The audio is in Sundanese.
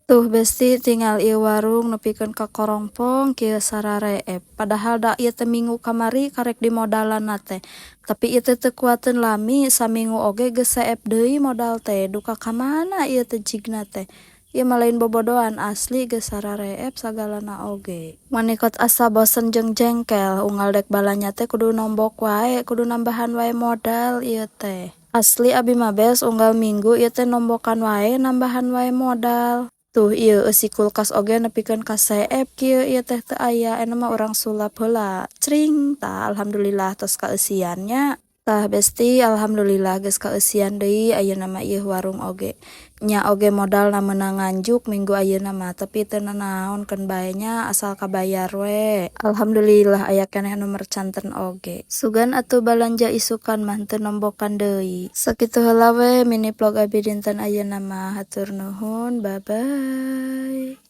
Tuh besti tinggal ieu warung nepikeun ka korongpong kieu sarareep. Padahal da ieu teh minggu kamari karek dimodalanna teh. Tapi ieu teh teu kuateun lami, saminggu oge geus saep deui modal teh. Duka ka mana ieu teh jigna teh. Ieu mah lain bobodohan asli geus sarareep sagalana oge. Manikot asa bosen jeung jengkel, unggal dek balanya teh kudu nombok wae, kudu nambahan wae modal ieu teh. Asli abi mah beas unggal minggu ieu teh nombokan wae nambahan wae modal. Tuh ieu eusi kulkas oge nepikeun ka saep kieu ieu teh teu aya ena mah urang sulap heula. Cring tah alhamdulillah tos kaeusian nya. Tah besti alhamdulillah geus kaeusian deui ayeuna mah ieu warung oge. Nya oge modalna meunang nganjuk minggu ayeuna mah tapi teu nanaonkeun bae nya asal kabayar we. Alhamdulillah aya keneh nu mercanten oge. Sugan atuh balanja isukan mah teu nombokan deui. Sakitu heula we mini vlog abi dinten ayeuna mah hatur nuhun bye bye.